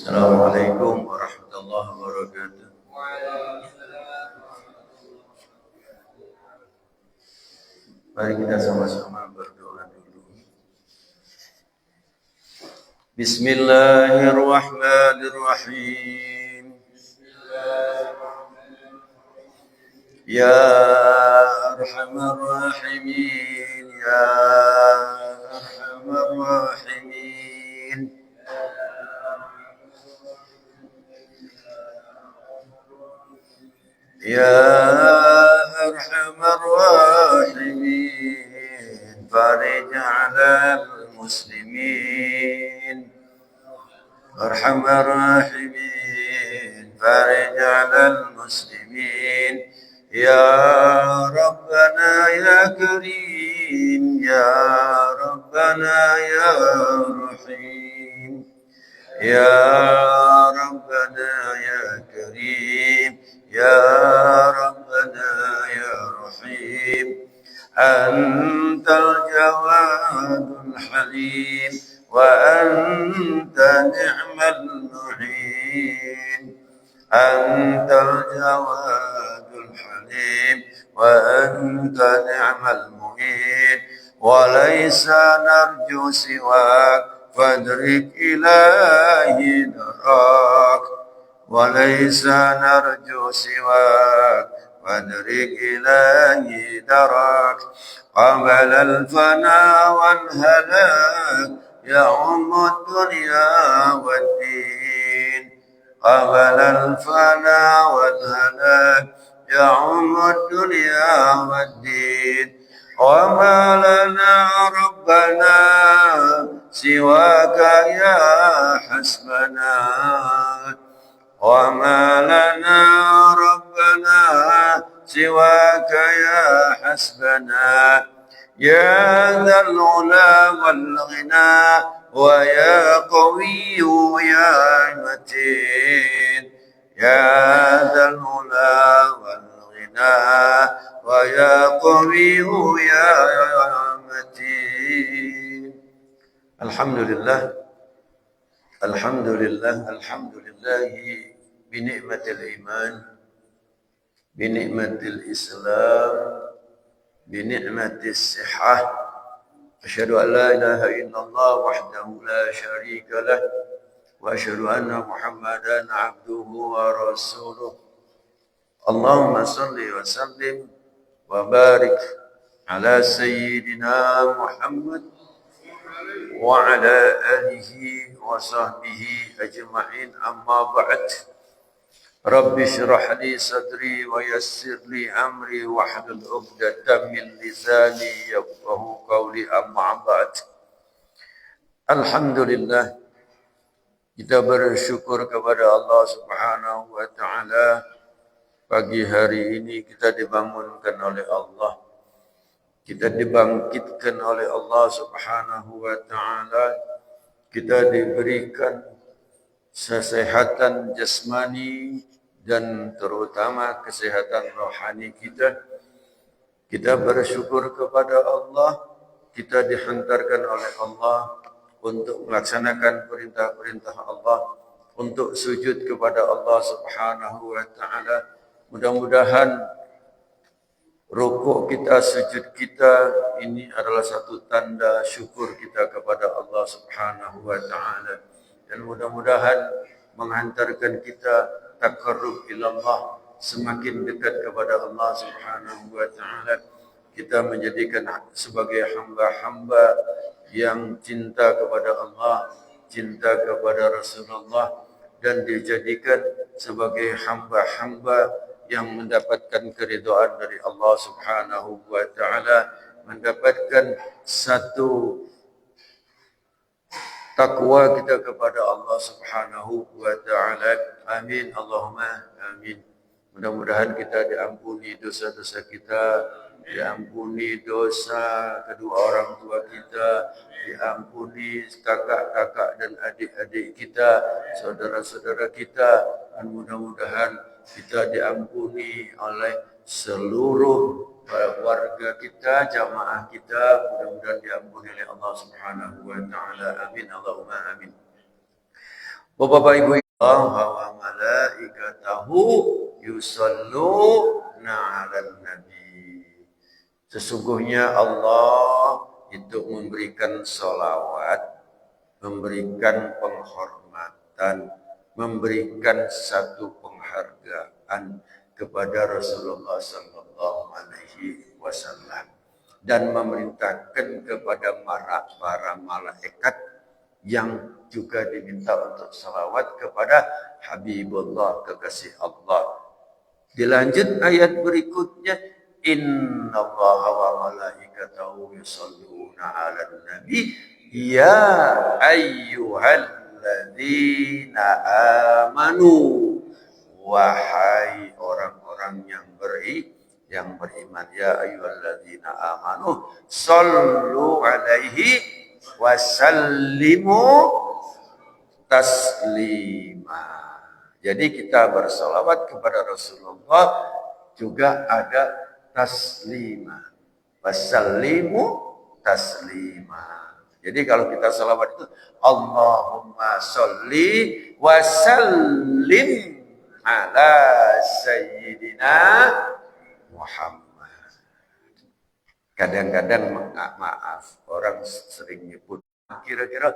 Assalamualaikum warahmatullahi wabarakatuh. Mari kita sama-sama berdoa dulu. Bismillahirrahmanirrahim. Ya Arhamar Rahimin, Ya Arhamar Rahimin. Ya Arhamar Rahimin, farij 'alal muslimin. Arhamar Rahimin, farij 'alal muslimin. Ya Rabbana ya Karim, Ya Rabbana ya Rahim. Ya Rabbana ya Karim, Ya Rabbana ya Rahim. Antal Jawadul Halim, wa anta ni'mal mu'in. Antal Jawadul Halim, wa anta ni'mal mu'in. Wa laysa narju siwak, فادرك إلهي دراك. وليس نرجو سواك، فادرك إلهي دراك. قبل الفنا والهلاك يعم الدنيا والدين. قبل الفنا والهلاك يعم الدنيا والدين. وما لنا ربنا سواك يا حسبنا. وما لنا ربنا سواك يا حسبنا. يا ذا العلا والغنى، ويا قوي يا متين. يا ذا العلا والغنى، ويا قوي يا متين. Alhamdulillah, Alhamdulillah, Alhamdulillah binikmatil iman, binikmatil Islam, binikmatis sihah. Asyhadu an la ilaha illallah wahdahu la syarika lah, wa asyhadu anna Muhammadan abduhu wa rasuluh. Allahumma salli wa sallim wa barik ala sayyidina Muhammad wa ala alihi wa sahbihi ajma'in, amma ba'd. Rabbi syrah li sadri wa yassir li amri wa hlul 'uqdatam min lisani yafqahu qawli, amma ba'd. Alhamdulillah, kita bersyukur kepada Allah Subhanahu wa taala. Pagi hari ini kita dibangunkan oleh Allah. Kita dibangkitkan oleh Allah Subhanahu wa taala. Kita diberikan kesehatan jasmani dan terutama kesehatan rohani kita. Kita bersyukur kepada Allah. Kita dihantarkan oleh Allah untuk melaksanakan perintah-perintah Allah, untuk sujud kepada Allah Subhanahu wa taala. Mudah-mudahan rukuk kita, sujud kita ini adalah satu tanda syukur kita kepada Allah Subhanahu wa taala, dan mudah-mudahan menghantarkan kita taqarrub ilallah, semakin dekat kepada Allah Subhanahu wa taala. Kita menjadikan sebagai hamba-hamba yang cinta kepada Allah, cinta kepada Rasulullah, dan dijadikan sebagai hamba-hamba yang mendapatkan keridhaan dari Allah Subhanahu wa taala, mendapatkan satu takwa kita kepada Allah Subhanahu wa taala. Amin, Allahumma amin. Mudah-mudahan kita diampuni dosa-dosa kita, diampuni dosa kedua orang tua kita, diampuni kakak-kakak dan adik-adik kita, saudara-saudara kita, dan mudah-mudahan kita diampuni oleh seluruh warga kita, jamaah kita, mudah-mudahan diampuni oleh Allah Subhanahu wa taala. Amin, Allahumma amin. Bapak Ibu, Allah wa malaikatahu yusalluna 'alan nabi. Sesungguhnya Allah itu memberikan salawat, memberikan penghormatan, memberikan satu penghargaan kepada Rasulullah sallallahu alaihi wasallam dan memerintahkan kepada para malaikat yang juga diminta untuk salawat kepada Habibullah, kekasih Allah. Dilanjut ayat berikutnya, innallaha wa malaikatahu yusholluna 'alan nabi ya ayyuhalladzina amanu, wahai orang-orang yang beriman, ya ayyuhalladzina amanu sallu alaihi wasallimu taslima. Jadi kita bersalawat kepada Rasulullah juga ada taslima. Wasallimu taslima. Jadi kalau kita salawat itu Allahumma sholli wa sallim ala sayyidina Muhammad. Kadang-kadang maaf, orang sering nyebut kira-kira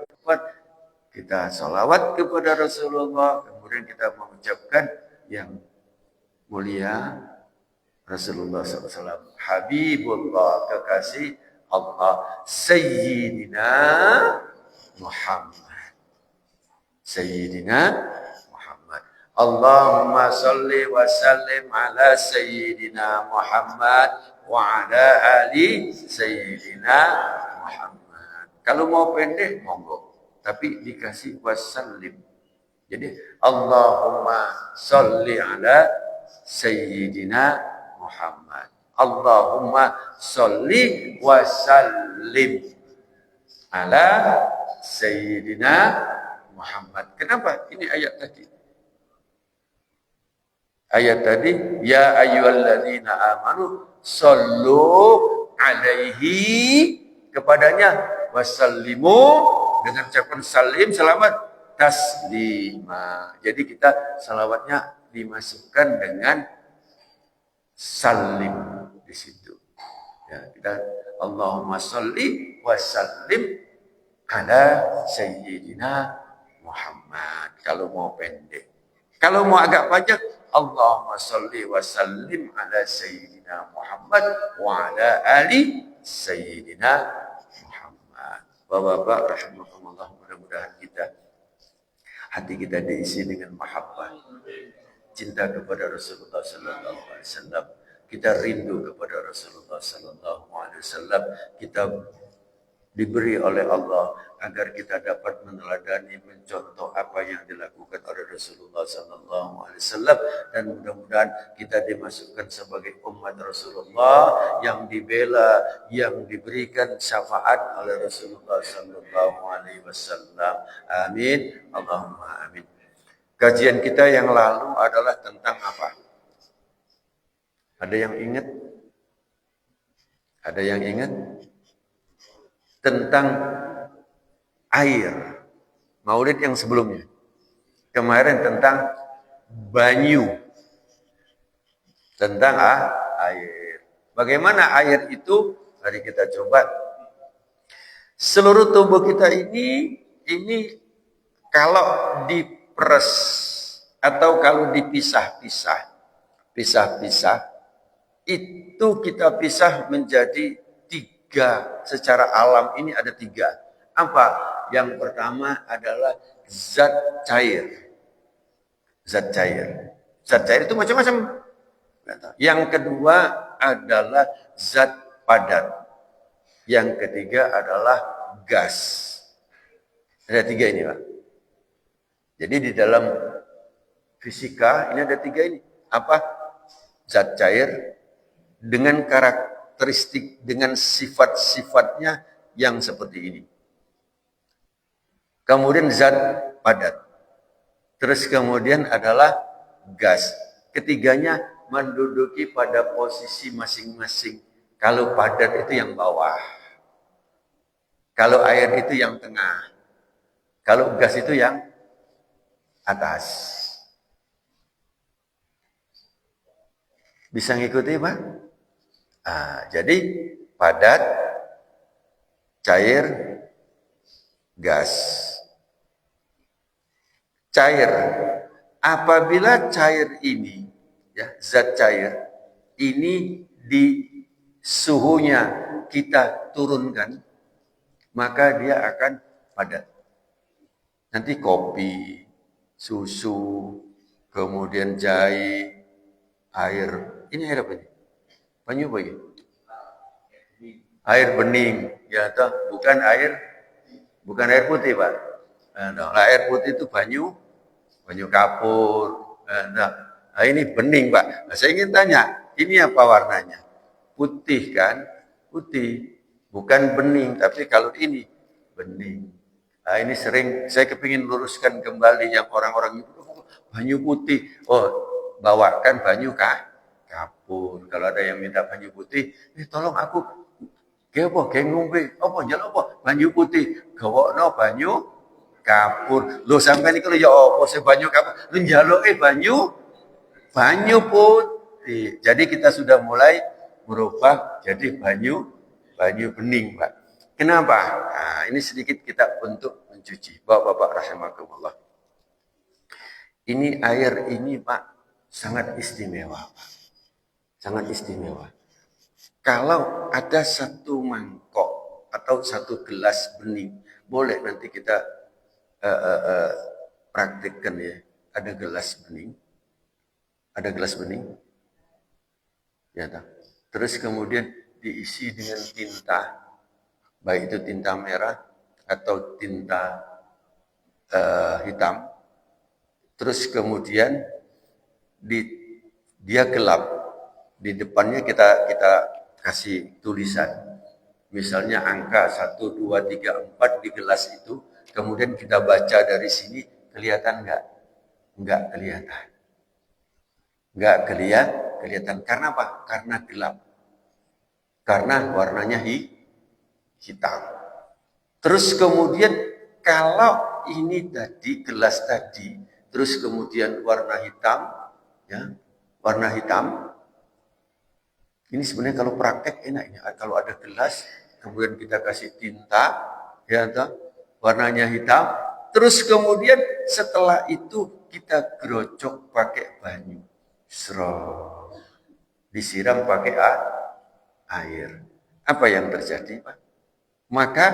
kita salawat kepada Rasulullah, kemudian kita mengucapkan yang mulia Rasulullah SAW, Habibullah, kekasih Allah, Sayyidina Muhammad. Sayyidina Muhammad. Allahumma salli wa sallim ala Sayyidina Muhammad wa ala ali Sayyidina Muhammad. Kalau mau pendek, monggo. Tapi dikasih wasallim. Jadi Allahumma salli ala Sayyidina Muhammad. Allahumma salli wa sallim ala Sayyidina Muhammad. Kenapa? Ini ayat tadi. Ayat tadi, ya ayyuhalladzina amanu sallu alaihi, kepadanya wasallimu, dengan ucapan salim, selamat, taslima. Jadi kita salawatnya dimasukkan dengan salim di situ. Ya, kita Allahumma sholli wa sallim ala sayyidina Muhammad. Kalau mau pendek. Kalau mau agak panjang, Allahumma sholli wa sallim ala sayyidina Muhammad wa ala ali sayyidina Muhammad. Bapak-bapak rahimakumullah, mudah-mudahan hati kita diisi dengan mahabbah, cinta kepada Rasulullah sallallahu alaihi wasallam. Kita rindu kepada Rasulullah sallallahu alaihi wasallam. Kita diberi oleh Allah agar kita dapat meneladani, mencontoh apa yang dilakukan oleh Rasulullah sallallahu alaihi wasallam, dan mudah-mudahan kita dimasukkan sebagai umat Rasulullah yang dibela, yang diberikan syafaat oleh Rasulullah sallallahu alaihi wasallam. Amin. Allahumma amin. Kajian kita yang lalu adalah tentang apa? Ada yang ingat? Ada yang ingat? Tentang air. Maulid yang sebelumnya. Kemarin tentang banyu. Tentang air. Bagaimana air itu? Mari kita coba. Seluruh tubuh kita ini kalau diperes atau kalau dipisah-pisah, itu kita pisah menjadi tiga. Secara alam ini ada tiga. Apa? Yang pertama adalah zat cair. Zat cair. Zat cair itu macam-macam. Yang kedua adalah zat padat. Yang ketiga adalah gas. Ada tiga ini, Pak. Jadi di dalam fisika ini ada tiga ini. Apa? Zat cair dengan karakteristik, dengan sifat-sifatnya yang seperti ini. Kemudian zat padat. Terus kemudian adalah gas. Ketiganya menduduki pada posisi masing-masing. Kalau padat itu yang bawah. Kalau air itu yang tengah. Kalau gas itu yang atas. Bisa ngikuti Pak? Jadi padat, cair, gas. Cair. Apabila cair ini, ya, zat cair ini di suhunya kita turunkan, maka dia akan padat. Nanti kopi, susu, kemudian jahe, air. Ini air apa ini? Banyu apa ini? Air bening, ya toh, bukan air putih Pak. Nah, air putih itu banyu kapur. Nah, ini bening Pak. Nah, saya ingin tanya, ini apa warnanya? Putih kan? Putih, bukan bening. Tapi kalau ini bening. Nah, ini sering saya kepingin luruskan kembali yang orang-orang itu banyu putih. Oh, bawakan banyu kapur. Kalau ada yang minta banyu putih, tolong aku Ge ngombe apa njaluk apa banyu putih, gawokno banyu kapur. Lho sampeyan iku ya apa sih banyu kapur? Lu njaluke banyu putih. Jadi kita sudah mulai berubah jadi banyu bening, Pak. Kenapa? Nah, ini sedikit kita untuk mencuci. Bapak-bapak rahimakumullah. Ini air ini, Pak, sangat istimewa, Pak. Sangat istimewa. Kalau ada satu mangkok atau satu gelas bening, boleh nanti kita praktikkan ya. Ada gelas bening, ya tak? Terus kemudian diisi dengan tinta, baik itu tinta merah atau tinta hitam. Terus kemudian dia gelap, di depannya kita kasih tulisan. Misalnya angka 1, 2, 3, 4 di gelas itu. Kemudian kita baca dari sini. Kelihatan enggak? Enggak kelihatan. Enggak kelihatan. Karena apa? Karena gelap. Karena warnanya hitam. Terus kemudian kalau ini tadi gelas tadi. Terus kemudian warna hitam. Ya, warna hitam. Ini sebenarnya kalau praktek enak ini. Kalau ada gelas, kemudian kita kasih tinta, ya, warnanya hitam. Terus kemudian setelah itu kita gerocok pakai banyu, disiram pakai air. Apa yang terjadi, Pak? Maka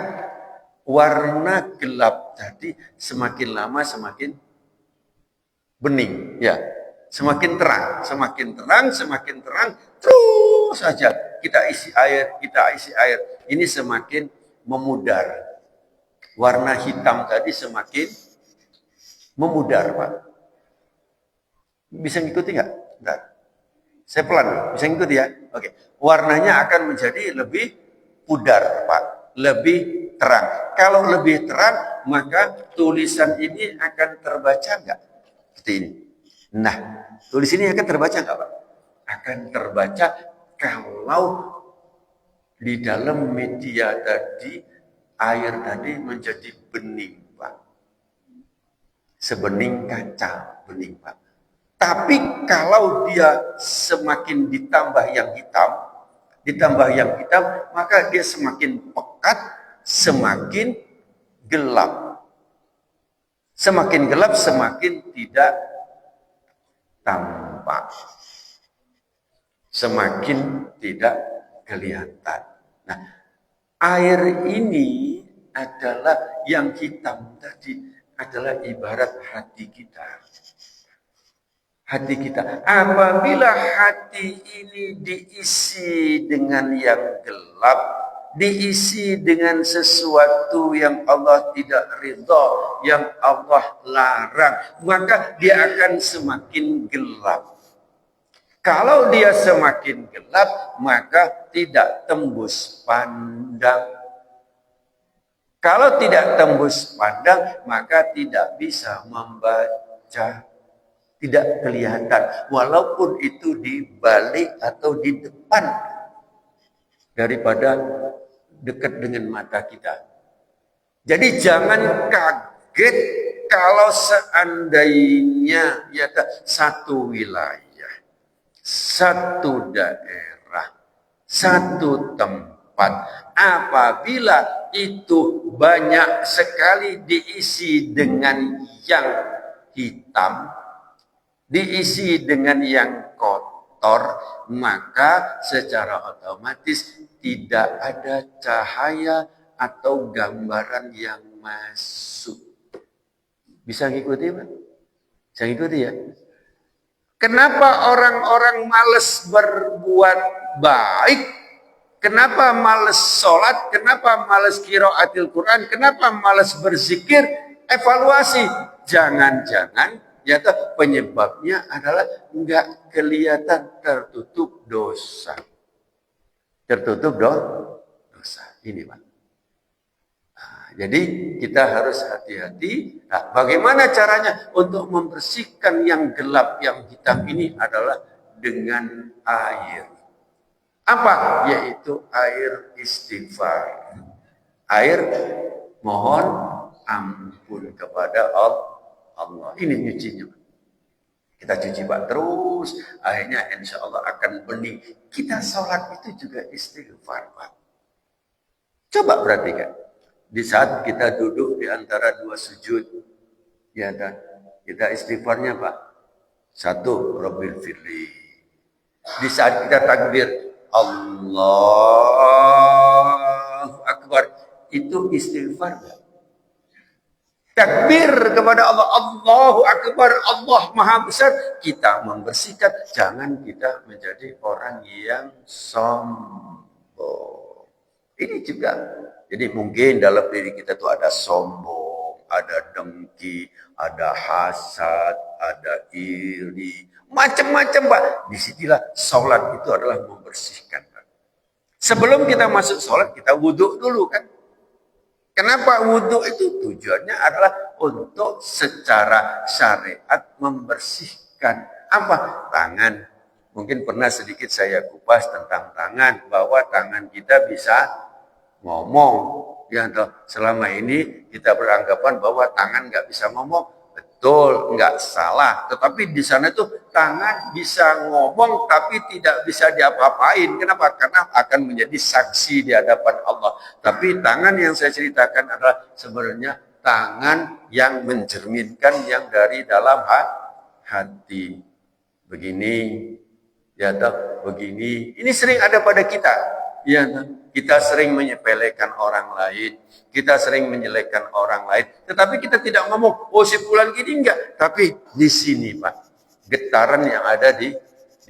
warna gelap tadi semakin lama semakin bening, ya. Semakin terang, terus saja kita isi air. Ini semakin memudar. Warna hitam tadi semakin memudar, Pak. Bisa ngikuti nggak? Bentar. Saya pelan, bisa ngikuti ya? Oke. Warnanya akan menjadi lebih pudar, Pak. Lebih terang. Kalau lebih terang, maka tulisan ini akan terbaca nggak? Seperti ini. Nah, tulis ini akan terbaca nggak, Pak? Akan terbaca kalau di dalam media tadi, air tadi menjadi bening, Pak. Sebening kaca, bening, Pak. Tapi kalau dia semakin ditambah yang hitam, maka dia semakin pekat, semakin gelap. Semakin gelap, semakin tidak tampak, semakin tidak kelihatan. Nah, air ini adalah yang hitam tadi adalah ibarat hati kita. Hati kita. Apabila hati ini diisi dengan yang gelap, diisi dengan sesuatu yang Allah tidak ridha, yang Allah larang, maka dia akan semakin gelap. Kalau dia semakin gelap, maka tidak tembus pandang. Kalau tidak tembus pandang, maka tidak bisa membaca. Tidak kelihatan, walaupun itu di balik atau di depan daripada dekat dengan mata kita. Jadi jangan kaget kalau seandainya ya satu wilayah, satu daerah, satu tempat, apabila itu banyak sekali diisi dengan yang hitam, diisi dengan yang kotor, maka secara otomatis tidak ada cahaya atau gambaran yang masuk. Bisa ngikuti, Pak? Bisa ngikuti ya? Kenapa orang-orang malas berbuat baik? Kenapa malas sholat? Kenapa malas qiraatil Quran? Kenapa malas berzikir? Evaluasi. Jangan-jangan ya penyebabnya adalah enggak kelihatan, tertutup dosa. Tertutup dosa. Ini, Pak. Jadi kita harus hati-hati. Nah, bagaimana caranya untuk membersihkan yang gelap, yang hitam ini adalah dengan air. Apa? Yaitu air istighfar. Air mohon ampun kepada Allah. Ini nyucinya. Kita cuci Pak terus, akhirnya insya Allah akan bening. Kita sholat itu juga istighfar, Pak. Coba perhatikan. Di saat kita duduk di antara dua sujud, ya dan kita istighfarnya Pak. Satu, Rabbil firli. Di saat kita takbir, Allahu Akbar, itu istighfar. Takbir kepada Allah, Allahu Akbar, Allah Maha Besar. Kita membersihkan, jangan kita menjadi orang yang sombong. Ini juga. Jadi mungkin dalam diri kita tuh ada sombong, ada dengki, ada hasad, ada iri, macam-macam Pak. Disinilah sholat itu adalah membersihkan. Pak. Sebelum kita masuk sholat, kita wudhu dulu kan. Kenapa wudhu itu? Tujuannya adalah untuk secara syariat membersihkan apa? Tangan. Mungkin pernah sedikit saya kupas tentang tangan, bahwa tangan kita bisa ngomong. Ya, selama ini kita beranggapan bahwa tangan nggak bisa ngomong. Betul, nggak salah. Tetapi di sana tuh tangan bisa ngomong tapi tidak bisa diapa-apain. Kenapa? Karena akan menjadi saksi di hadapan Allah. Tapi tangan yang saya ceritakan adalah sebenarnya tangan yang mencerminkan yang dari dalam hati. Begini, ya begini. Ini sering ada pada kita. Ya, kita sering menyepelekan orang lain, kita sering menjelekkan orang lain, tetapi kita tidak ngomong, oh si fulan gini enggak, tapi di sini Pak, getaran yang ada di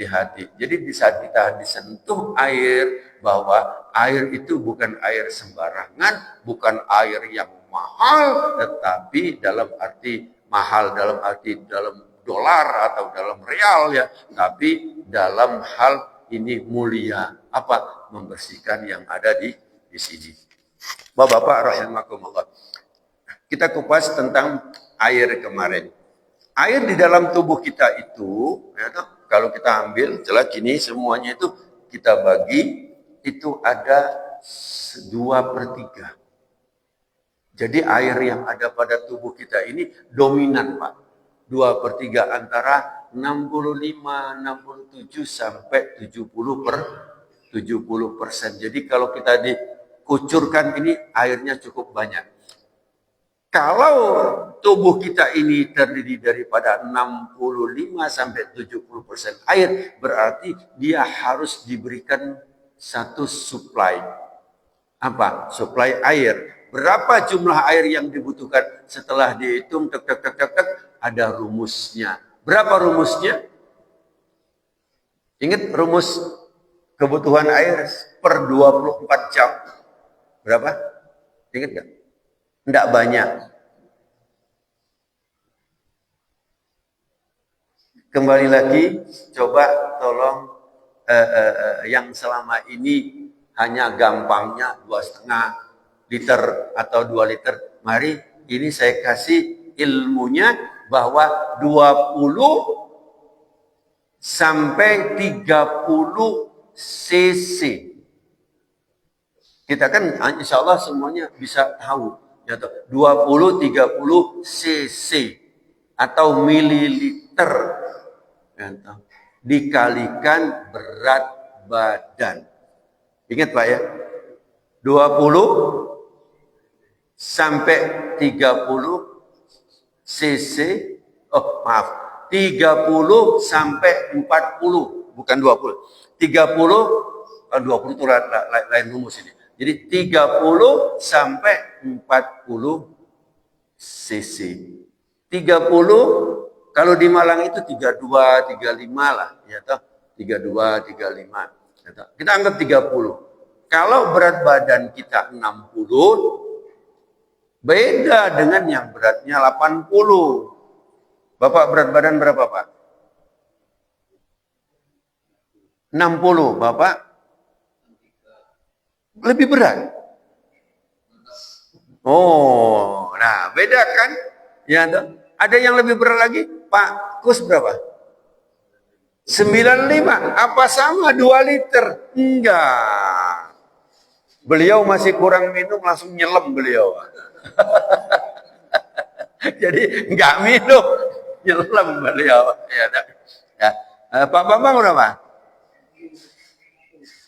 hati. Jadi di saat kita disentuh air, bahwa air itu bukan air sembarangan, bukan air yang mahal, tetapi dalam arti mahal, dalam arti dalam dolar atau dalam real ya, tapi dalam hal ini mulia, apa? Membersihkan yang ada di sini. Bapak-bapak rahimakumullah. Kita kupas tentang air kemarin. Air di dalam tubuh kita itu, ya, kalau kita ambil jelas gini semuanya itu kita bagi, itu ada 2/3. Jadi air yang ada pada tubuh kita ini dominan Pak. 2/3 antara 65, 67 sampai 70%. Jadi kalau kita dikucurkan ini airnya cukup banyak. Kalau tubuh kita ini terdiri daripada 65 sampai 70% air, berarti dia harus diberikan satu supply. Apa? Supply air. Berapa jumlah air yang dibutuhkan? Setelah dihitung ada rumusnya. Berapa rumusnya? Ingat rumus kebutuhan air per 24 jam. Berapa? Ingat nggak? Enggak banyak. Kembali lagi, coba tolong yang selama ini hanya gampangnya 2,5 liter atau 2 liter. Mari ini saya kasih ilmunya bahwa 20 sampai 30 cc. Kita kan insya Allah semuanya bisa tahu. Ya toh, 20-30 cc atau mililiter. Ya toh, dikalikan berat badan. Ingat Pak ya. 20 sampai 30 cc. Oh, maaf. 30 sampai 40, bukan 20. 30 20 itu lain rumus ini. Jadi 30 sampai 40 cc. 30 kalau di Malang itu 32, 35 lah, ya toh. 32, 35. Ya toh. Kita anggap 30. Kalau berat badan kita 60, beda dengan yang beratnya 80. Bapak berat badan berapa, Pak? 60. Bapak lebih berat. Oh, nah beda kan? Ya, ada yang lebih berat lagi. Pak Kus berapa? 95. Apa sama 2 liter? Enggak. Beliau masih kurang minum langsung nyelam beliau. Jadi enggak minum, nyelam beliau. Ya, ya. Pak Bambang berapa?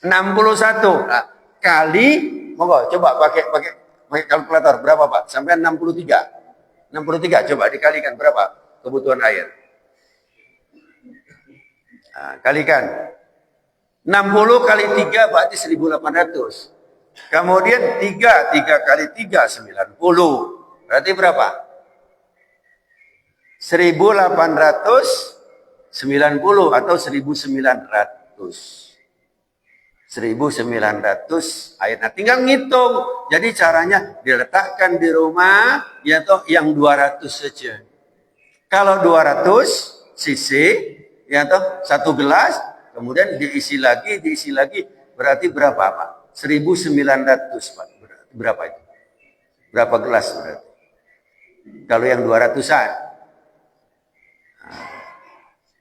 61. Nah, kali, monggo coba pakai kalkulator berapa Pak? Sampai 63. 63 coba dikalikan berapa kebutuhan air? Nah, kalikan. 60 kali 3 berarti 1800. Kemudian 3 kali 3 90. Berarti berapa? 1890 atau 1900. 1900 air. Nah, tinggal ngitung. Jadi caranya diletakkan di rumah ya toh yang 200 saja. Kalau 200 cc ya toh 1 gelas, kemudian diisi lagi berarti berapa Pak? 1900 Pak. Berapa itu? Berapa gelas berarti? Kalau yang 200-an.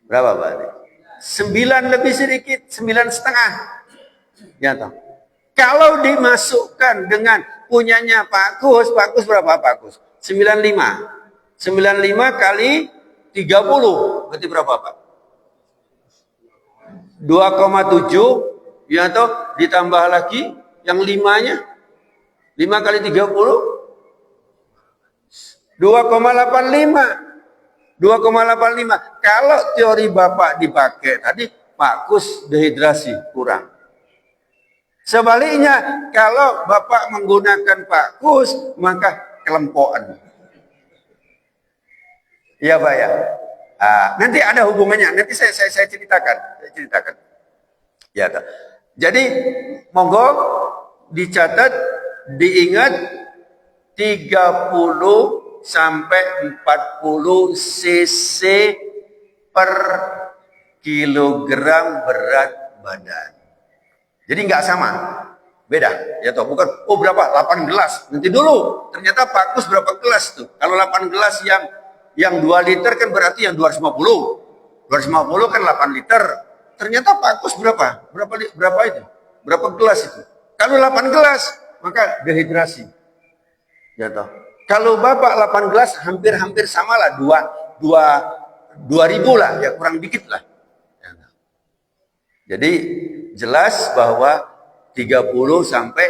Berapa berarti? 9 lebih sedikit, 9,5. Ya toh. Kalau dimasukkan dengan punyanya Pak Kus berapa Pak Kus? 95. 95 kali 30 berarti berapa Pak? 2,7 ya toh, ditambah lagi yang 5-nya. 5 kali 30 2,85. 2,85. Kalau teori Bapak dipakai tadi, Pak Kus dehidrasi kurang. Sebaliknya, kalau Bapak menggunakan Pak Kus, maka kelempoan. Iya Pak ya. Nanti ada hubungannya. Nanti saya ceritakan. Ya. Jadi monggo dicatat, diingat 30 sampai 40 cc per kilogram berat badan. Jadi nggak sama, beda, ya toh, bukan, oh berapa, 8 gelas, nanti dulu, ternyata Pak Kus berapa gelas tuh, kalau 8 gelas yang 2 liter kan berarti yang 250 kan 8 liter, ternyata Pak Kus berapa itu, berapa gelas itu, kalau 8 gelas, maka dehidrasi, ya toh, kalau Bapak 8 gelas, hampir sama lah, 2.000 lah, ya kurang dikit lah. Jadi jelas bahwa 30 sampai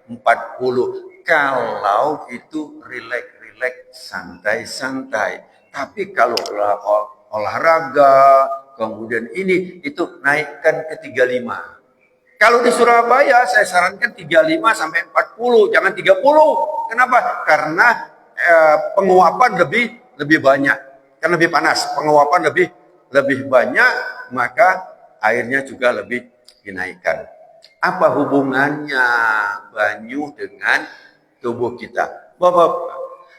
40 kalau itu rileks, santai-santai. Tapi kalau olahraga, kemudian itu naikkan ke 35. Kalau di Surabaya saya sarankan 35 sampai 40, jangan 30. Kenapa? Karena penguapan lebih banyak. Kan lebih panas, penguapan lebih banyak, maka airnya juga lebih dinaikkan. Apa hubungannya banyu dengan tubuh kita? Bapak,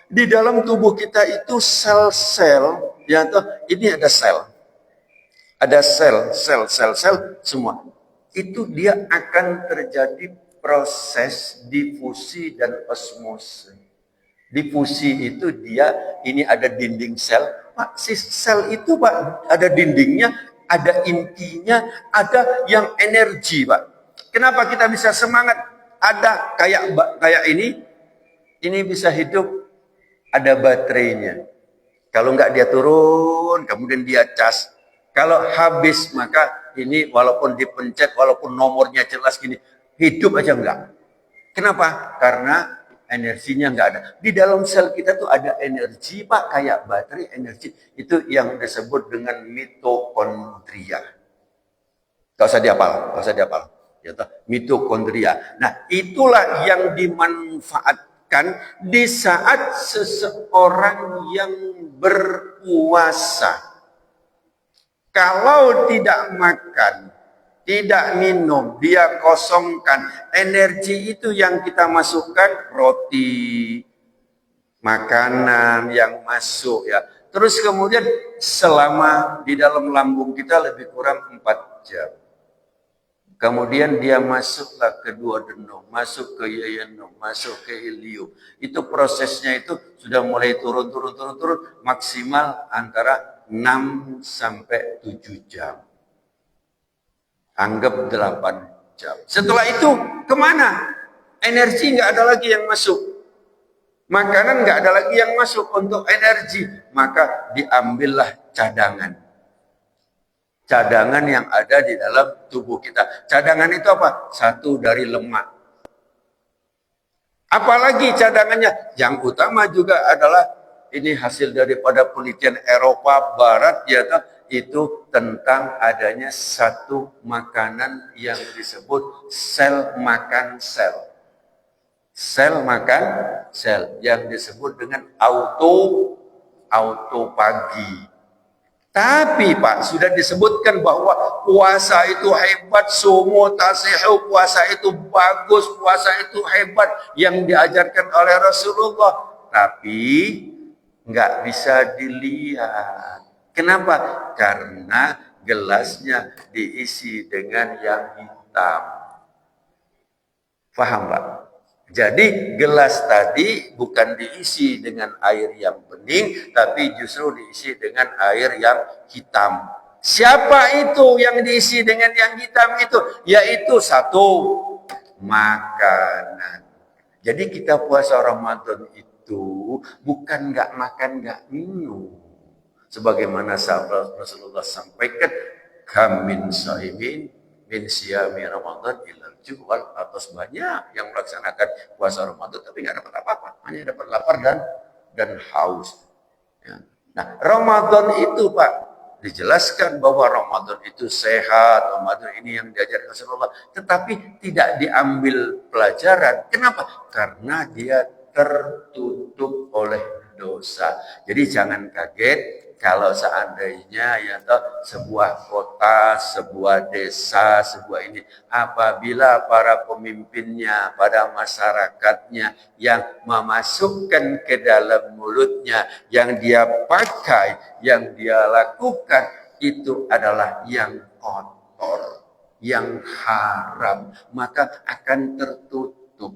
di dalam tubuh kita itu sel-sel, ya toh, ini ada sel. Ada sel semua. Itu dia akan terjadi proses difusi dan osmosis. Difusi itu ini ada dinding sel. Pak, si sel itu Pak, ada dindingnya, ada intinya, ada yang energi Pak. Kenapa kita bisa semangat? Ada kayak ini, Ini bisa hidup, ada baterainya. Kalau enggak dia turun, kemudian dia cas. Kalau habis, maka ini walaupun dipencet, walaupun nomornya jelas gini, hidup aja enggak. Kenapa? Karena energinya enggak ada. Di dalam sel kita tuh ada energi, Pak, kayak baterai energi. Itu yang disebut dengan mitokondria. Gak usah dihafal, gak usah dihafal. Ya, mitokondria. Nah, itulah yang dimanfaatkan di saat seseorang yang berpuasa. Kalau tidak makan, tidak minum, dia kosongkan. Energi itu yang kita masukkan, roti, makanan yang masuk ya. Terus kemudian selama di dalam lambung kita lebih kurang 4 jam. Kemudian dia masuklah ke duodenum, masuk ke yeyunum, masuk ke ilium. Itu prosesnya itu sudah mulai turun, maksimal antara 6 sampai 7 jam. Anggap 8 jam. Setelah itu kemana? Energi nggak ada lagi yang masuk. Makanan nggak ada lagi yang masuk untuk energi. Maka diambillah cadangan. Cadangan yang ada di dalam tubuh kita. Cadangan itu apa? Satu dari lemak. Apalagi cadangannya? Yang utama juga adalah ini hasil daripada penelitian Eropa Barat ya, itu tentang adanya satu makanan yang disebut sel makan sel. Sel makan sel yang disebut dengan autopagi. Tapi Pak, sudah disebutkan bahwa puasa itu hebat, sumu tasihu, puasa itu bagus, puasa itu hebat yang diajarkan oleh Rasulullah. Tapi nggak bisa dilihat. Kenapa? Karena gelasnya diisi dengan yang hitam. Paham Pak? Jadi gelas tadi bukan diisi dengan air yang bening, tapi justru diisi dengan air yang hitam. Siapa itu yang diisi dengan yang hitam itu? Yaitu satu, makanan. Jadi kita puasa Ramadan itu bukan nggak makan, nggak minum. Sebagaimana sahabat Rasulullah sampaikan, kamin sahimin min siyami Ramadan ilal jual, atau banyak yang melaksanakan puasa Ramadan tapi nggak dapat apa-apa, hanya dapat lapar dan haus. Ya. Nah, Ramadan itu Pak dijelaskan bahwa Ramadan itu sehat, Ramadan ini yang diajarkan Rasulullah, tetapi tidak diambil pelajaran. Kenapa? Karena dia tertutup oleh dosa. Jadi jangan kaget kalau seandainya ya sebuah kota, sebuah desa, sebuah ini, apabila para pemimpinnya, pada masyarakatnya yang memasukkan ke dalam mulutnya, yang dia pakai, yang dia lakukan, itu adalah yang kotor, yang haram, maka akan tertutup.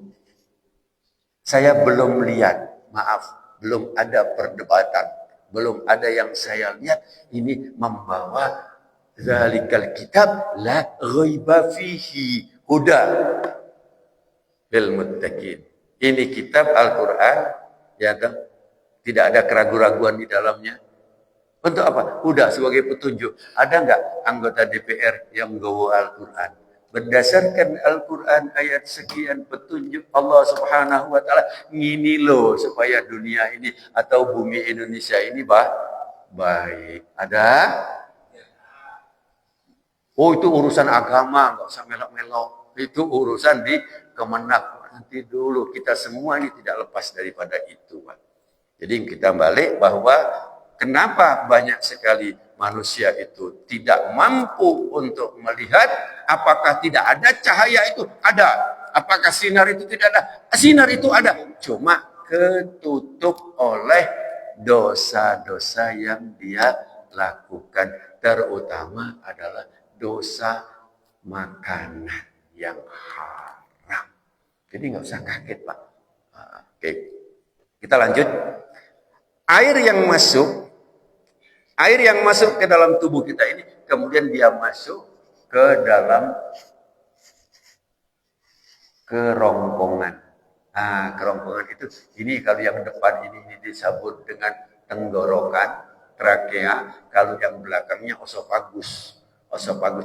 Saya belum lihat, maaf, belum ada perdebatan. Belum ada yang saya lihat ini membawa zalikal kitab la ghaiba fihi huda lil muttaqin. Ini kitab Al-Qur'an ya kan? Tidak ada keraguan-raguan di dalamnya. Untuk apa? Huda, sebagai petunjuk. Ada enggak anggota DPR yang menggawa Al-Qur'an? Berdasarkan Al-Quran ayat sekian petunjuk Allah Subhanahu wa ta'ala, ini loh supaya dunia ini atau bumi Indonesia ini baik. Ada? Oh, itu urusan agama, nggak usah melok-melok. Itu urusan di Kemenak. Nanti dulu, kita semua ini tidak lepas daripada itu, Pak. Jadi kita balik bahwa kenapa banyak sekali manusia itu tidak mampu untuk melihat, apakah tidak ada cahaya itu? Ada. Apakah sinar itu tidak ada? Sinar itu ada. Cuma ketutup oleh dosa-dosa yang dia lakukan. Terutama adalah dosa makanan yang haram. Jadi nggak usah kaget Pak. Oke. Kita lanjut. Air yang masuk ke dalam tubuh kita ini, kemudian dia masuk ke dalam kerongkongan. Kerongkongan itu, ini kalau yang depan ini disebut dengan tenggorokan, trakea. Kalau yang belakangnya osofagus.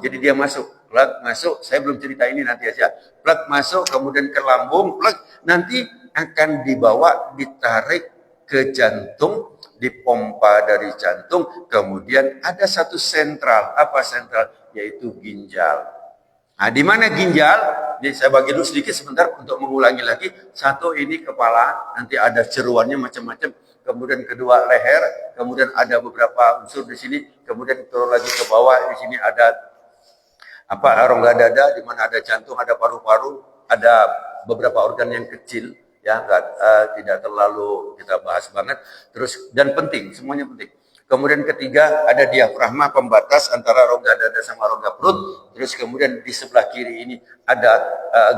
Jadi dia masuk, plug masuk. Saya belum cerita ini, nanti aja. Plug masuk, kemudian ke lambung, plug nanti akan dibawa, ditarik ke jantung, dipompa dari jantung, kemudian ada satu sentral. Apa sentral? Yaitu ginjal. Di mana ginjal? Ini saya bagi dulu sedikit sebentar untuk mengulangi lagi. Satu ini kepala, nanti ada jeruannya macam-macam. Kemudian kedua leher, kemudian ada beberapa unsur di sini. Kemudian turun lagi ke bawah, di sini ada rongga dada, di mana ada jantung, ada paru-paru, ada beberapa organ yang kecil, ya, tidak terlalu kita bahas banget. Terus dan penting, semuanya penting. Kemudian ketiga ada diafragma, pembatas antara rongga dada sama rongga perut. Terus kemudian di sebelah kiri ini ada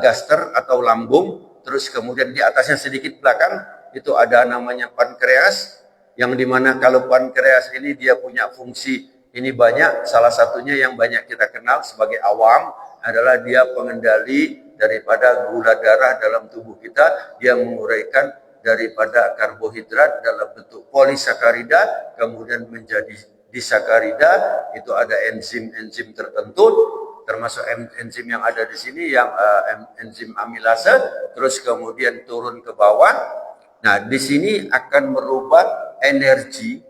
gaster atau lambung. Terus kemudian di atasnya sedikit belakang itu ada namanya pankreas, yang dimana kalau pankreas ini dia punya fungsi ini banyak. Salah satunya yang banyak kita kenal sebagai awam adalah dia pengendali daripada gula darah dalam tubuh kita. Dia menguraikan daripada karbohidrat dalam bentuk polisakarida kemudian menjadi disakarida. Itu ada enzim-enzim tertentu, termasuk enzim yang ada di sini yang enzim amilase. Terus kemudian turun ke bawah. Nah, di sini akan merubah energi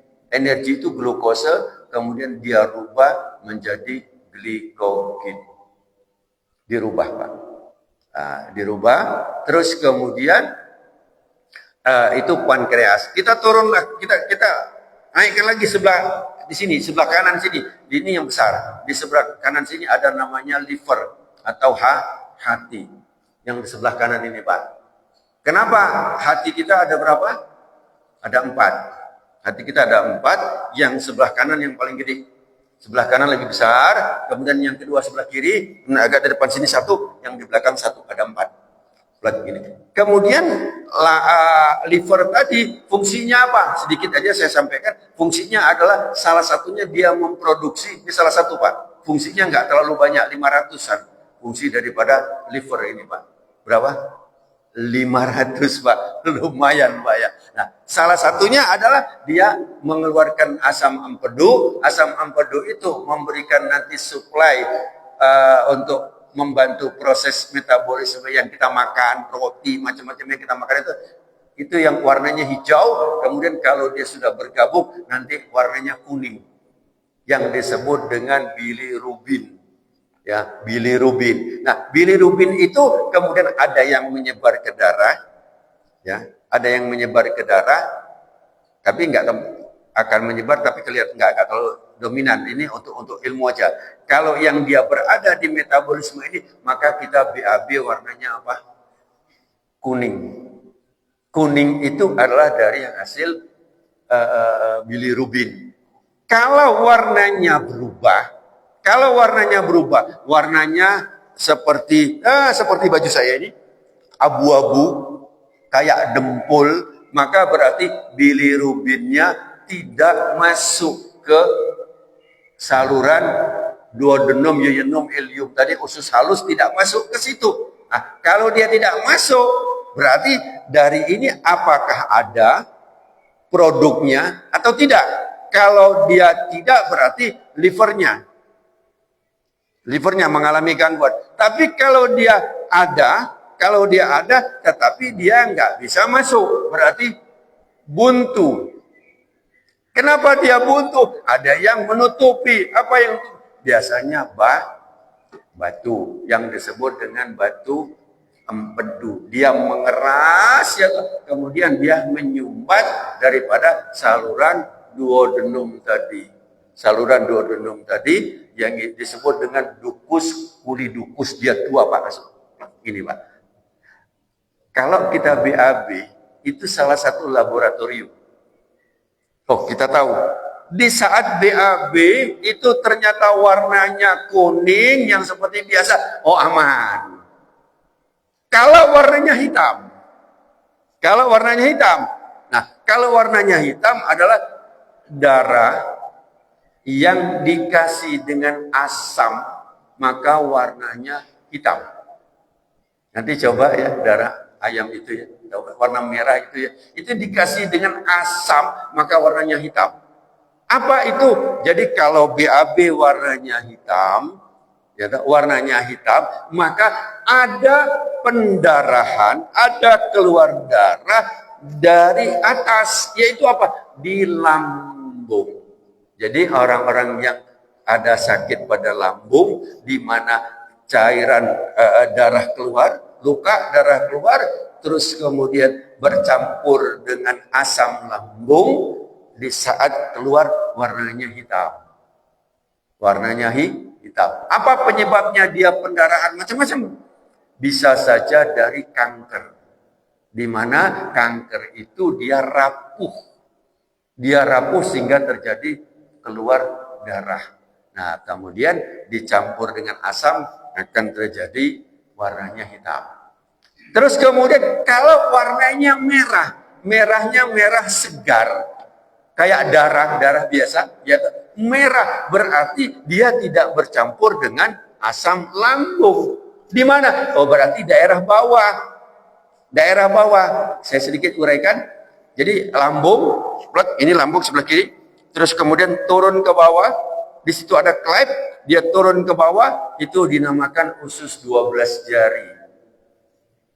itu glukose, kemudian dia rubah menjadi glikogen. Dirubah, Pak. Dirubah. Terus kemudian itu pankreas. Kita turunlah, kita naikkan lagi sebelah di sini, sebelah kanan sini. Ini yang besar. Di sebelah kanan sini ada namanya liver atau hati. Yang di sebelah kanan ini, Pak. Kenapa hati kita ada berapa? Ada 4. Hati kita ada 4. Yang sebelah kanan yang paling gede. Sebelah kanan lebih besar. Kemudian yang kedua sebelah kiri. Agak di depan sini 1. Yang di belakang 1. Ada 4. Gini. Kemudian liver tadi fungsinya apa? Sedikit aja saya sampaikan. Fungsinya adalah salah satunya dia memproduksi. Ini salah satu, Pak. Fungsinya nggak terlalu banyak, 500-an. Fungsi daripada liver ini, Pak. Berapa? 500, Pak. Lumayan, Pak, ya. Nah, salah satunya adalah dia mengeluarkan asam empedu. Asam empedu itu memberikan nanti supply untuk membantu proses metabolisme yang kita makan, roti, macam-macam yang kita makan itu yang warnanya hijau. Kemudian kalau dia sudah bergabung, nanti warnanya kuning, yang disebut dengan bilirubin. Ya, bilirubin. Nah, bilirubin itu kemudian ada yang menyebar ke darah, ya, ada yang menyebar ke darah, tapi nggak akan menyebar, tapi kelihatan nggak terlalu dominan. Ini untuk ilmu aja. Kalau yang dia berada di metabolisme ini, maka kita BAB warnanya apa? Kuning. Kuning itu adalah dari hasil bilirubin. Kalau warnanya berubah, warnanya seperti baju saya ini, abu-abu, kayak dempul, maka berarti bilirubinnya tidak masuk ke saluran duodenum, yuyinum, ileum tadi, usus halus, tidak masuk ke situ. Nah, kalau dia tidak masuk, berarti dari ini apakah ada produknya atau tidak? Kalau dia tidak, berarti livernya mengalami gangguan. Tapi kalau dia ada, tetapi dia nggak bisa masuk, berarti buntu. Kenapa dia buntu? Ada yang menutupi. Apa yang biasanya batu yang disebut dengan batu empedu. Dia mengeras, ya, kemudian dia menyumbat daripada saluran duodenum tadi. Saluran duodenum tadi yang disebut dengan ductus pulidus. Dia tua, Pak. Ini, Pak. Kalau kita BAB, itu salah satu laboratorium. Oh, kita tahu. Di saat BAB itu ternyata warnanya kuning yang seperti biasa. Oh, aman. Kalau warnanya hitam. Nah, kalau warnanya hitam adalah darah yang dikasih dengan asam, maka warnanya hitam. Nanti coba ya, darah ayam itu ya, warna merah itu ya, itu dikasih dengan asam maka warnanya hitam. Apa itu? Jadi kalau BAB warnanya hitam, ya, warnanya hitam, maka ada pendarahan, ada keluar darah dari atas, yaitu apa? Di lambung. Jadi orang-orang yang ada sakit pada lambung, di mana cairan darah keluar, luka darah keluar, terus kemudian bercampur dengan asam lambung, di saat keluar warnanya hitam. Warnanya hitam. Apa penyebabnya dia pendarahan? Macam-macam. Bisa saja dari kanker. Di mana kanker itu dia rapuh. Dia rapuh sehingga terjadi keluar darah. Nah, kemudian dicampur dengan asam akan terjadi warnanya hitam. Terus kemudian kalau warnanya merah, merahnya merah segar, kayak darah biasa, ya, merah berarti dia tidak bercampur dengan asam lambung. Di mana? Oh, berarti daerah bawah. Daerah bawah. Saya sedikit uraikan. Jadi lambung, ini lambung sebelah kiri, terus kemudian turun ke bawah, di situ ada klep, dia turun ke bawah, itu dinamakan usus 12 jari.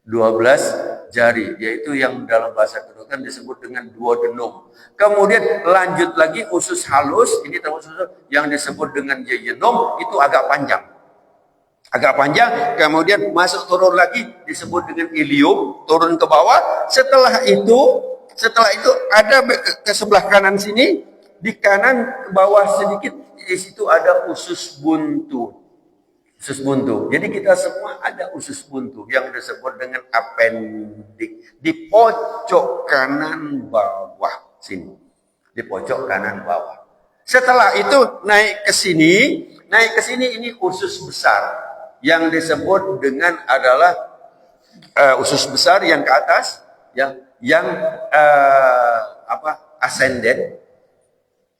12 jari, yaitu yang dalam bahasa kedokteran disebut dengan duodenum. Kemudian lanjut lagi usus halus, ini termasuk yang disebut dengan yeyenom, itu agak panjang. Agak panjang, kemudian masuk turun lagi disebut dengan ilium, turun ke bawah. Setelah itu ada ke sebelah kanan sini, di kanan ke bawah sedikit, di situ ada usus buntu. Usus buntu. Jadi kita semua ada usus buntu yang disebut dengan appendix di pojok kanan bawah sini. Di pojok kanan bawah. Setelah itu naik ke sini ini usus besar yang disebut dengan adalah usus besar yang ke atas, yang ascendent,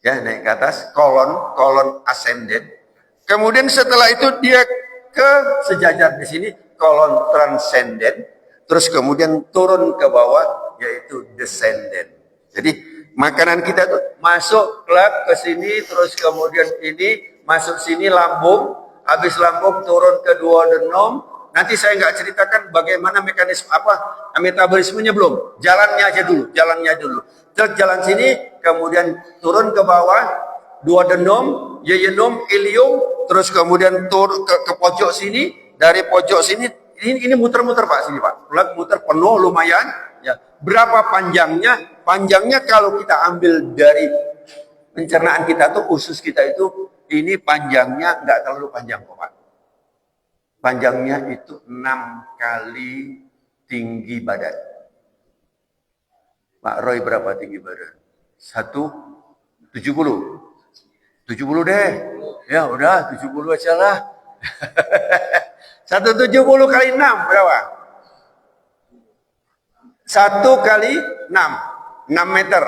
ya, naik ke atas, kolon ascendent. Kemudian setelah itu dia ke sejajar di sini, kolon transcendent, terus kemudian turun ke bawah, yaitu descendant. Jadi makanan kita tuh masuk ke sini, terus kemudian ini masuk sini lambung, habis lambung turun ke duodenum. Nanti saya nggak ceritakan bagaimana mekanisme metabolismenya belum. Jalannya dulu. Terus jalan sini, kemudian turun ke bawah, duodenum, yeyenom, ilium, terus kemudian turun ke pojok sini, dari pojok sini, ini muter-muter Pak, sini Pak. Muter penuh lumayan, ya. Berapa panjangnya? Panjangnya kalau kita ambil dari pencernaan kita tuh, usus kita itu, ini panjangnya nggak terlalu panjang kok Pak. Panjangnya itu 6 kali tinggi badan. Pak Roy berapa tinggi badan? 170. 70 deh. Ya udah 70 aja lah. 170 kali 6 berapa? 1 kali 6. 6 meter.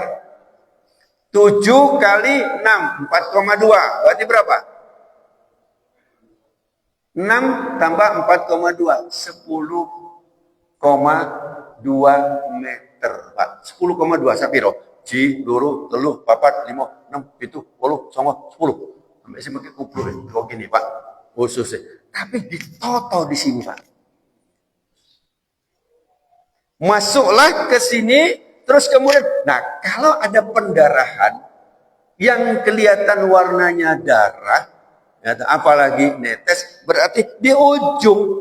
7 kali 6. 4,2. Berarti berapa? 6 tambah 4,2. 10,2 meter. Pak. 10,2 sapiro. Ji, luru, telu, papat, 5, 6, 7, 8, 9, 10. Sampai sih pakai kumpul kok gini Pak. Khususnya. Tapi ditoto di sini Pak. Masuklah ke sini, terus kemudian, nah kalau ada pendarahan yang kelihatan warnanya darah, ya, apalagi netes, berarti di ujung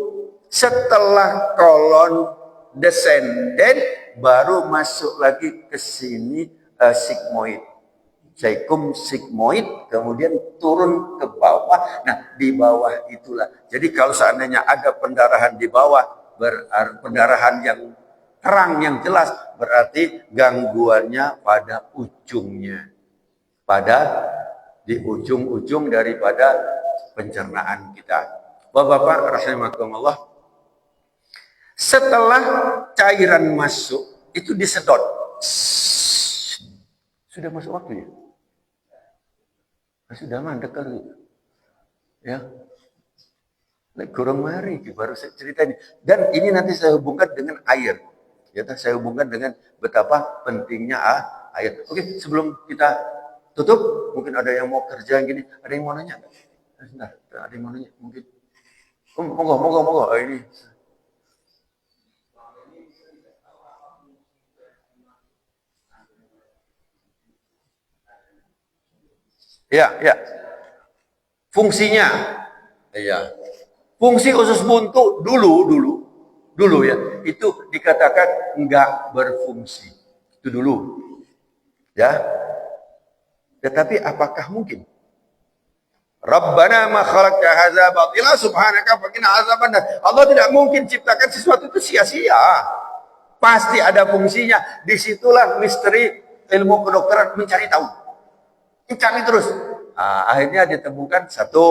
setelah kolon descendant baru masuk lagi ke sini sigmoid. Caikum sigmoid, kemudian turun ke bawah. Nah, di bawah itulah. Jadi kalau seandainya ada pendarahan di bawah, pendarahan yang terang, yang jelas, berarti gangguannya pada ujungnya. Di ujung-ujung daripada pencernaan kita. Bapak-bapak, rahimakumullah, setelah cairan masuk, itu disedot. Sudah masuk waktunya. Sudah mandek kali. Ya. Kurang mari, baru saya cerita ini. Dan ini nanti saya hubungkan dengan air. Ya, saya hubungkan dengan betapa pentingnya ayat. Oke, sebelum kita tutup, mungkin ada yang mau kerja gini, ada yang mau nanya nggak? Sebentar, ada yang mau nanya mungkin. Monggo. Ini. Ya. Fungsinya, iya. Fungsi usus buntu dulu ya, itu dikatakan enggak berfungsi. Itu dulu, ya. Tetapi apakah mungkin? Rabbana ma khalaqta hadza batila subhanaka faqina azabannar. Allah tidak mungkin ciptakan sesuatu itu sia-sia. Pasti ada fungsinya. Disitulah misteri ilmu kedokteran mencari tahu. Cari terus. Akhirnya ditemukan satu,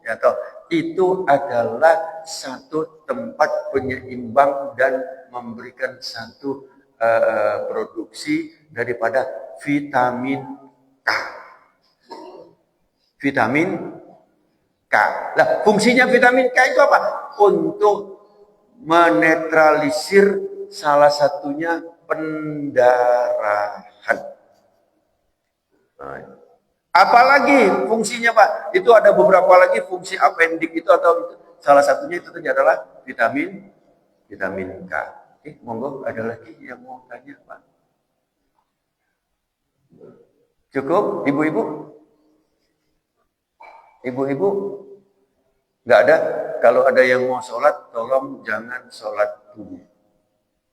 ya toh, itu adalah satu tempat penyeimbang dan memberikan satu produksi daripada vitamin K. Vitamin K. Nah, fungsinya vitamin K itu apa? Untuk menetralisir salah satunya pendarahan. Apalagi fungsinya Pak? Itu ada beberapa lagi fungsi apendik itu atau salah satunya itu adalah vitamin K. Monggo ada lagi yang mau tanya Pak? Cukup ibu-ibu? Ibu-ibu? Nggak ada? Kalau ada yang mau sholat, tolong jangan sholat dulu.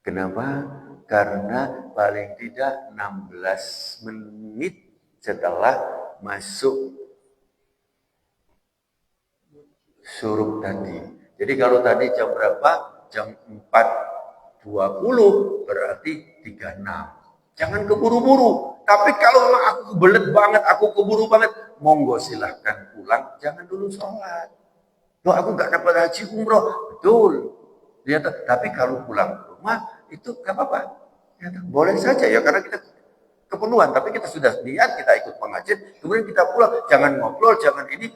Kenapa? Karena paling tidak 16 menit setelah masuk syuruk tadi. Jadi kalau tadi jam berapa? Jam 4.20 berarti 36. Jangan keburu-buru. Tapi kalau aku kebelet banget, aku keburu banget, monggo silahkan pulang, jangan dulu sholat. Loh, aku nggak dapat haji umroh, betul. Ya, tapi kalau pulang ke rumah itu nggak apa-apa. Ya, boleh saja ya, karena kita keperluan, tapi kita sudah niat, kita ikut pengajian, kemudian kita pulang, jangan ngobrol, jangan ini,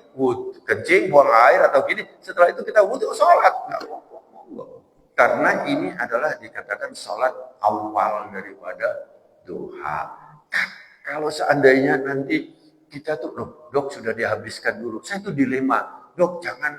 kencing, buang air atau gini, setelah itu kita wudhu, sholat. Karena ini adalah dikatakan sholat awal daripada duha. Kalau seandainya nanti kita tuh, dok sudah dihabiskan dulu, saya tuh dilema, dok jangan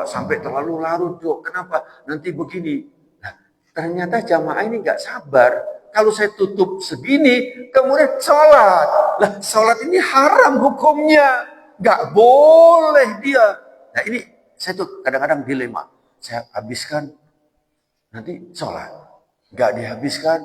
sampai terlalu larut dok, kenapa? Nanti begini. Nah, ternyata jamaah ini nggak sabar. Kalau saya tutup segini, kemudian sholat. Lah, sholat ini haram hukumnya. Nggak boleh dia. Nah ini, saya tuh kadang-kadang dilema. Saya habiskan, nanti sholat. Nggak dihabiskan,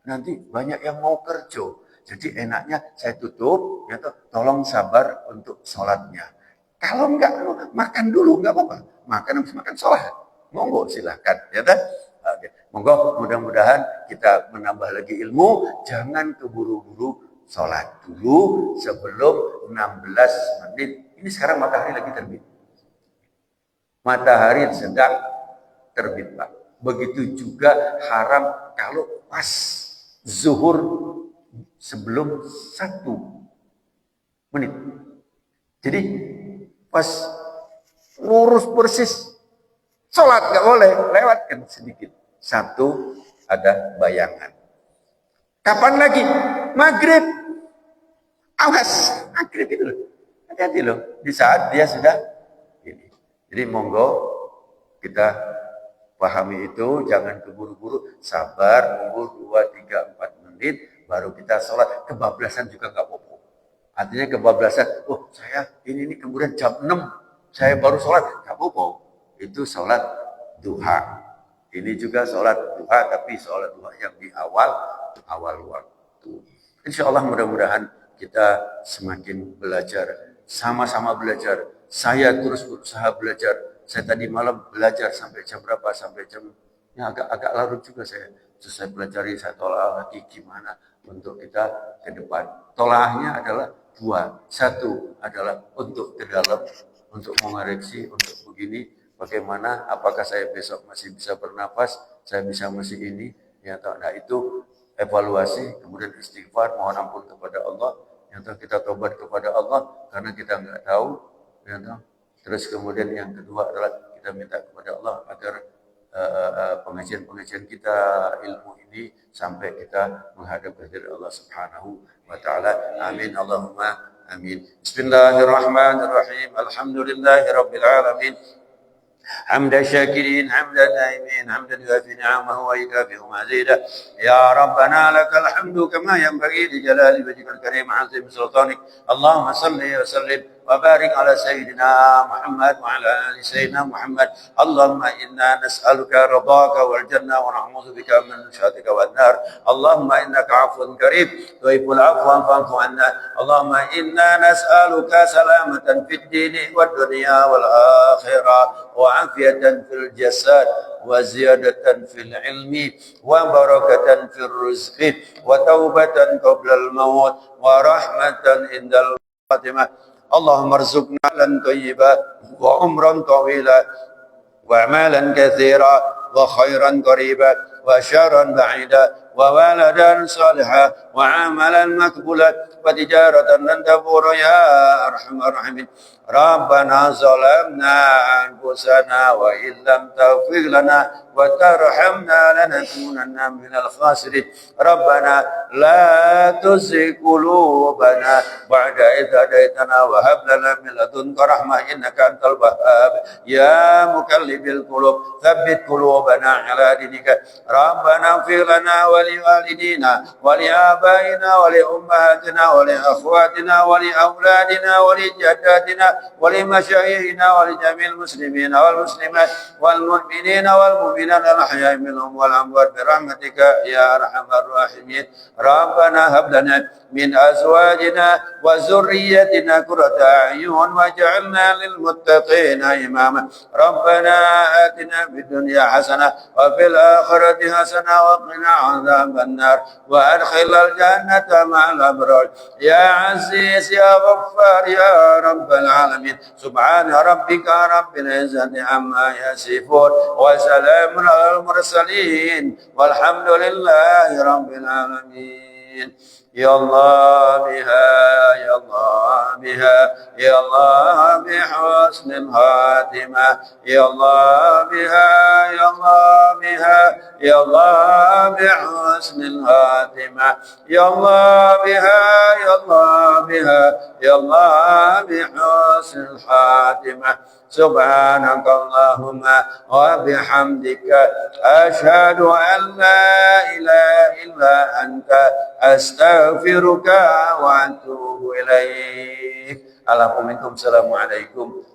nanti banyak yang mau kerja. Jadi enaknya saya tutup, ya toh, tolong sabar untuk sholatnya. Kalau nggak, makan dulu, nggak apa-apa. Makan sholat. Monggo silahkan. Ya toh? Oke. Monggo mudah-mudahan kita menambah lagi ilmu, jangan keburu-buru sholat dulu sebelum 16 menit. Ini sekarang matahari lagi terbit. Matahari sedang terbit Pak. Begitu juga haram kalau pas zuhur sebelum 1 menit. Jadi pas lurus persis sholat nggak boleh, lewatkan sedikit. Satu, ada bayangan. Kapan lagi? Maghrib. Awas, maghrib itu loh. Hati-hati loh. Di saat dia sudah ini. Jadi monggo kita pahami itu, jangan keburu-buru, sabar, nunggu 2, 3, 4 menit, baru kita sholat. Kebablasan juga nggak apa-apa. Artinya kebablasan, saya ini kemudian jam 6, saya baru sholat, nggak apa-apa. Itu sholat duha. Ini juga sholat duha, tapi sholat duha yang di awal waktu. Insya Allah mudah-mudahan kita semakin belajar, sama-sama belajar. Saya terus berusaha belajar. Saya tadi malam belajar sampai jam berapa? Sampai jam agak larut juga saya. Terus saya pelajari, saya tolaah lagi gimana untuk kita ke depan. Tolaahnya adalah 2. 1 adalah untuk ke dalam, untuk mengoreksi, untuk begini. Bagaimana, apakah saya besok masih bisa bernafas, saya bisa masih ini, ya toh. Nah itu evaluasi, kemudian istighfar, mohon ampun kepada Allah, ya toh, kita tobat kepada Allah karena kita nggak tahu, ya toh. Terus kemudian yang kedua adalah kita minta kepada Allah agar pengajian-pengajian kita ilmu ini sampai kita menghadap kehadirat Allah Subhanahu wa taala. Amin Allahumma amin. Bismillahirrahmanirrahim. Alhamdulillahirabbil alamin. حمد الشاكرين حمد الدائمين حمدا يوافي نعمه ويكافئ مزيدا يا ربنا لك الحمد كما ينبغي لجلال وجهك الكريم عظيم سلطانك اللهم صل وسلم وبارك على سيدنا محمد وعلى ال سيدنا محمد اللهم انا نسالك رضاك والجنه ونعوذ بك من مشاتك والنار اللهم انك عفو كريم تحب العفو فاعف عنا اللهم انا نسالك سلامه في الدين والدنيا والاخره وعافيه في الجسد وزيادة في العلم وبركة في الرزق وتوبة قبل الموت ورحمة عند الخاتمة اللهم ارزقنا حلالا طيبا وعمرا طويلا وأعمالا كثيرا وخيرا قريبا وشرا بعيدا وولدا صالحا وعملا مقبولا وتجارة لن تبور يا أرحم الراحمين ربنا ظلمنا أنفسنا وإن لم تغفر لنا وترحمنا لنكونن من الخاسرين ربنا لا تزغ قلوبنا بعد إذ هديتنا وهب لنا من لدنك رحمة إنك أنت الوهاب يا مقلب القلوب ثبت قلوبنا على دينك ربنا اغفر لنا ولوالدينا ولآبائنا ولأمهاتنا ولأخواتنا ولأولادنا ولجداتنا ولمشايخنا ولجميع المسلمين والمسلمات والمؤمنين والمؤمنات الأحياء منهم والأموات برحمتك يا أرحم الراحمين ربنا هب لنا من أزواجنا وذريتنا قرة أعين واجعلنا للمتقين إماما ربنا آتنا في الدنيا حسنة وفي الآخرة حسنة وقنا عذاب النار وأدخل الجنة مع الأبرار يا عزيز يا غفار يا رب العالمين سبحان ربك رب العزة عما يصفون وسلام على المرسلين والحمد لله رب العالمين يا الله بها يا الله بها يا الله بحسن الخاتمة يا الله بها يا الله بها يا الله بحسن الخاتمة يا الله بها يا الله بها يا الله بحسن الخاتمة سبحانك اللهم وبحمدك أشهد أن لا إله إلا أنت أستغفرك وأتوب إليك. Assalamualaikum.